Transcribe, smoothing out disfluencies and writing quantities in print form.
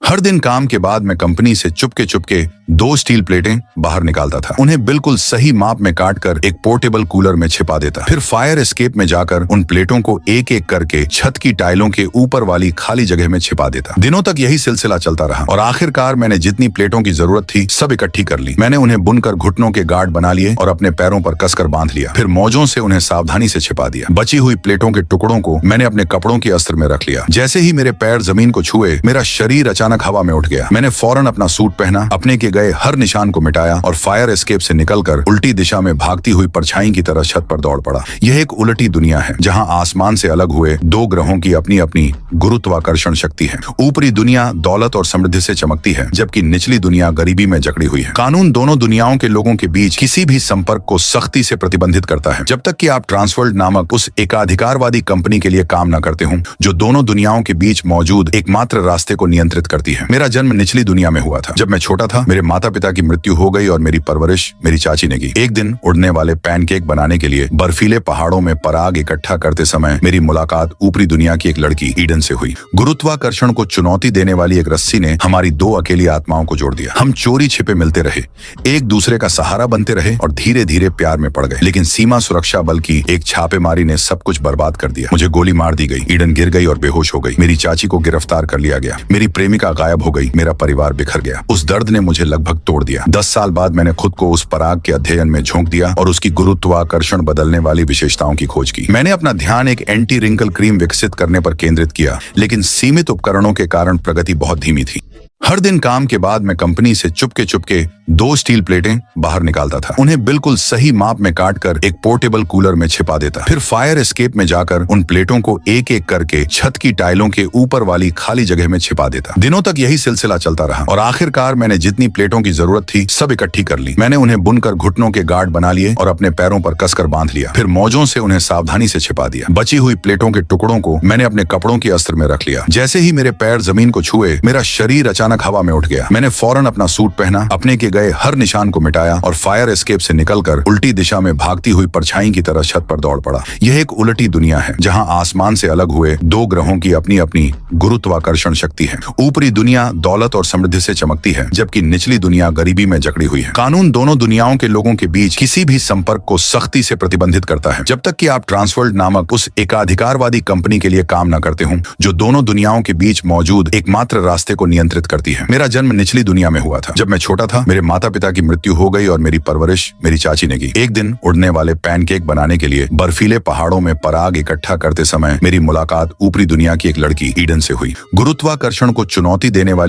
हर दिन काम के बाद मैं कंपनी से चुपके चुपके 2 स्टील प्लेटें बाहर निकालता था। उन्हें बिल्कुल सही माप में काटकर एक पोर्टेबल कूलर में छिपा देता। फिर फायर एस्केप में जाकर उन प्लेटों को एक एक करके छत की टाइलों के ऊपर वाली खाली जगह में छिपा देता। दिनों तक यही सिलसिला चलता रहा और आखिरकार मैंने जितनी प्लेटों की जरूरत थी सब इकट्ठी कर ली। मैंने उन्हें बुनकर घुटनों के गार्ड बना लिए और अपने पैरों पर कसकर बांध लिया। फिर मौजों से उन्हें सावधानी से छिपा दिया। बची हुई प्लेटों के टुकड़ों को मैंने अपने कपड़ों के अस्त्र में रख लिया। जैसे ही मेरे पैर जमीन को छुए मेरा शरीर अचानक हवा में उठ गया। मैंने फौरन अपना सूट पहना, अपने के गए हर निशान को मिटाया और फायर एस्केप से निकलकर उल्टी दिशा में भागती हुई परछाई की तरह छत पर दौड़ पड़ा। यह एक उलटी दुनिया है जहां आसमान से अलग हुए 2 ग्रहों की अपनी अपनी गुरुत्वाकर्षण शक्ति है। ऊपरी दुनिया दौलत और समृद्धि से चमकती है जबकि निचली दुनिया गरीबी में जकड़ी हुई है। कानून दोनों दुनियाओं के लोगों के बीच किसी भी संपर्क को सख्ती से प्रतिबंधित करता है जब तक कि आप ट्रांसवर्ल्ड नामक उस एकाधिकारवादी कंपनी के लिए काम न करते हो जो दोनों दुनियाओं के बीच मौजूद एकमात्र रास्ते को नियंत्रित करती है। मेरा जन्म निचली दुनिया में हुआ था। जब मैं छोटा था मेरे माता पिता की मृत्यु हो गई और मेरी परवरिश मेरी चाची ने की। एक दिन उड़ने वाले पैनकेक बनाने के लिए बर्फीले पहाड़ों में पराग इकट्ठा करते समय मेरी मुलाकात ऊपरी दुनिया की एक लड़की ईडन से हुई। गुरुत्वाकर्षण को चुनौती देने वाली एक रस्सी ने हमारी 2 अकेली आत्माओं को जोड़ दिया। हम चोरी छिपे मिलते रहे, एक दूसरे का सहारा बनते रहे और धीरे धीरे प्यार में पड़ गए। लेकिन सीमा सुरक्षा बल की एक छापेमारी ने सब कुछ बर्बाद कर दिया। मुझे गोली मार दी गई, ईडन गिर गई और बेहोश हो गई। मेरी चाची को गिरफ्तार कर लिया गया, मेरी प्रेमिका गायब हो गई, मेरा परिवार बिखर गया। उस दर्द ने मुझे लगभग तोड़ दिया। 10 साल बाद मैंने खुद को उस पराग के अध्ययन में झोंक दिया और उसकी गुरुत्वाकर्षण बदलने वाली विशेषताओं की खोज की। मैंने अपना ध्यान एक एंटी रिंकल क्रीम विकसित करने पर केंद्रित किया, लेकिन सीमित उपकरणों के कारण प्रगति बहुत धीमी थी। हर दिन काम के बाद मैं कंपनी से चुपके चुपके 2 स्टील प्लेटें बाहर निकालता था। उन्हें बिल्कुल सही माप में काटकर एक पोर्टेबल कूलर में छिपा देता। फिर फायर एस्केप में जाकर उन प्लेटों को एक एक करके छत की टाइलों के ऊपर वाली खाली जगह में छिपा देता। दिनों तक यही सिलसिला चलता रहा और आखिरकार मैंने जितनी प्लेटों की जरूरत थी सब इकट्ठी कर ली। मैंने उन्हें बुनकर घुटनों के गार्ड बना लिए और अपने पैरों पर कसकर बांध लिया। फिर मौजों से उन्हें सावधानी से छिपा दिया। बची हुई प्लेटों के टुकड़ों को मैंने अपने कपड़ों के अस्त्र में रख लिया। जैसे ही मेरे पैर जमीन को छुए मेरा शरीर अचानक हवा में उठ गया। मैंने फौरन अपना सूट पहना, अपने के गए हर निशान को मिटाया और फायर एस्केप से निकलकर उल्टी दिशा में भागती हुई परछाई की तरह छत पर दौड़ पड़ा। यह एक उलटी दुनिया है जहां आसमान से अलग हुए 2 ग्रहों की अपनी अपनी गुरुत्वाकर्षण शक्ति है। ऊपरी दुनिया दौलत और समृद्धि से चमकती है जबकि निचली दुनिया गरीबी में जकड़ी हुई है। कानून दोनों दुनियाओं के लोगों के बीच किसी भी संपर्क को सख्ती से प्रतिबंधित करता है जब तक कि आप ट्रांसवर्ल्ड नामक उस एकाधिकारवादी कंपनी के लिए काम न करते हो जो दोनों दुनियाओं के बीच मौजूद एकमात्र रास्ते को नियंत्रित करती है। मेरा जन्म निचली दुनिया में हुआ था। जब मैं छोटा था मेरे माता पिता की मृत्यु हो गई और मेरी परवरिश मेरी चाची ने की। एक दिन उड़ने वाले पैनकेक बनाने के लिए बर्फीले पहाड़ों में पराग इकट्ठा करते समय मेरी मुलाकात ऊपरी दुनिया की एक लड़की ईडन से हुई। गुरुत्वाकर्षण को चुनौती देने वाली